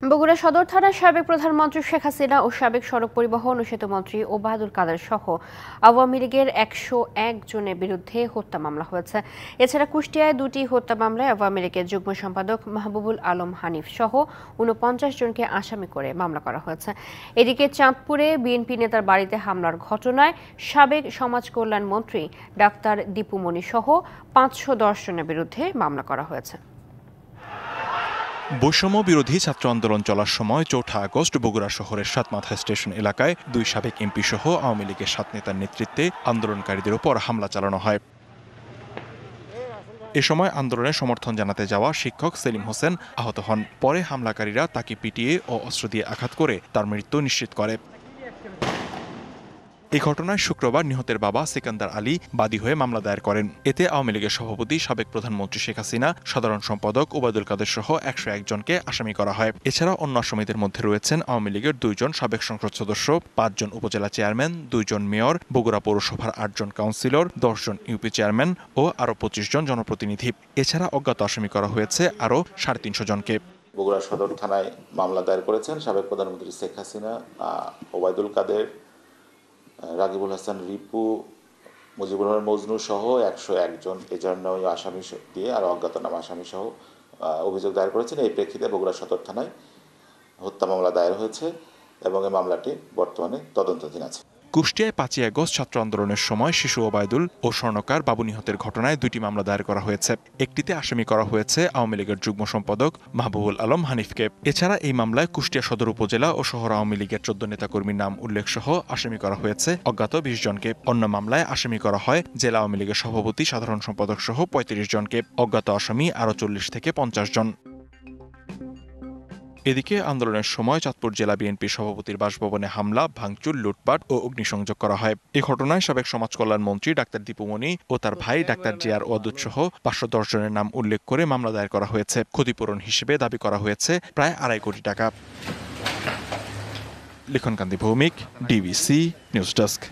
বগুড়া সদর থানার সাবেক প্রধানমন্ত্রী শেখ হাসিনা ও সাবেক সড়ক পরিবহন ও সেতুমন্ত্রী ওবায়দুল কাদের সহ আওয়ামী লীগের ১০১ জনের বিরুদ্ধে হত্যা মামলা হয়েছে। এছাড়া কুষ্টিয়ায় দুটি হত্যা মামলায় আওয়ামী লীগের যুগ্ম সম্পাদক মাহবুবুল আলম হানিফ সহ ৪৯ জনকে আসামি করে মামলা করা হয়েছে। এদিকে চাঁদপুরে বিএনপি নেতার বাড়িতে হামলার ঘটনায় সাবেক সমাজ কল্যাণ মন্ত্রী ডাক্তার দীপু মনি সহ ৫১০ জনের বিরুদ্ধে মামলা করা হয়েছে। বৈষম্য বিরোধী ছাত্র আন্দোলন চলার সময় ৪ আগস্ট বগুড়া শহরের সাতমাথা স্টেশন এলাকায় দুই সাবেক এমপি সহ আওয়ামী লীগের ৭ নেতার নেতৃত্বে আন্দোলনকারীদের উপর হামলা চালানো হয়। এ সময় আন্দোলনে সমর্থন জানাতে যাওয়া শিক্ষক সেলিম হোসেন আহত হন। পরে হামলাকারীরা তাকে পিটিয়ে ও অস্ত্র দিয়ে আঘাত করে তার মৃত্যু নিশ্চিত করে। এই ঘটনায় শুক্রবার নিহতের বাবা সিকান্দার আলী বাদী হয়ে মামলা দায়ের করেন। এতে আওয়ামী লীগের সভাপতি সাবেক প্রধানমন্ত্রী শেখ হাসিনা, সাধারণ সম্পাদক ওবায়দুল কাদের সহ ১০১ জনকে আসামি করা হয়। এছাড়া অন্য আসামিদের মধ্যে রয়েছেন আওয়ামী লীগের ২ জন সাবেক সংসদ সদস্য, ৫ জন উপজেলা চেয়ারম্যান, ২ জন মেয়র, বগুড়া পৌরসভার ৮ জন কাউন্সিলর, ১০ জন ইউপি চেয়ারম্যান ও আরও ২৫ জন জনপ্রতিনিধি। এছাড়া অজ্ঞাত আসামি করা হয়েছে আরও ৩৫০ জনকে। বগুড়া সদর থানায় মামলা দায়ের করেছেন সাবেক প্রধানমন্ত্রী শেখ হাসিনা, ওবায়দুল কাদের, রাগিবুল হাসান রিপু, মুজিবুর রহমান মজনু সহ ১০১ জন এজন্য আসামি দিয়ে আর অজ্ঞাতনাম আসামি সহ অভিযোগ দায়ের করেছেন। এই প্রেক্ষিতে বগুড়া সদর থানায় হত্যা মামলা দায়ের হয়েছে এবং এই মামলাটি বর্তমানে তদন্তাধীন আছে। কুষ্টিয়ায় ৫ই আগস্ট ছাত্র আন্দোলনের সময় শিশু ওবায়দুল ও স্বর্ণকার বাবু নিহতের ঘটনায় ২টি মামলা দায়ের করা হয়েছে। একটিতে আসামি করা হয়েছে আওয়ামী লীগের যুগ্ম সম্পাদক মাহবুবুল আলম হানিফকে। এছাড়া এই মামলায় কুষ্টিয়া সদর উপজেলা ও শহর আওয়ামী লীগের ১৪ নেতাকর্মীর নাম উল্লেখ সহ আসামি করা হয়েছে অজ্ঞাত ২০ জনকে। অন্য মামলায় আসামি করা হয় জেলা আওয়ামী লীগের সভাপতি, সাধারণ সম্পাদক সহ ৩৫ জনকে। অজ্ঞাত আসামি আরও ৪০ থেকে ৫০ জন। এদিকে আন্দোলনের সময় চাঁদপুর জেলা বিএনপি সভাপতির বাসভবনে হামলা, ভাঙচুর, লুটপাট ও অগ্নিসংযোগ করা হয়। এই ঘটনায় সাবেক সমাজ কল্যাণ মন্ত্রী ডাক্তার দীপু মনি ও তার ভাই ডাক্তার জিয়ার ওয়াদুদ সহ ৫১০ জনের নাম উল্লেখ করে মামলা দায়ের করা হয়েছে। ক্ষতিপূরণ হিসেবে দাবি করা হয়েছে প্রায় ২.৫ কোটি টাকা। লিখনকান্তি ভৌমিক, ডিবিসি নিউজ ডেস্ক।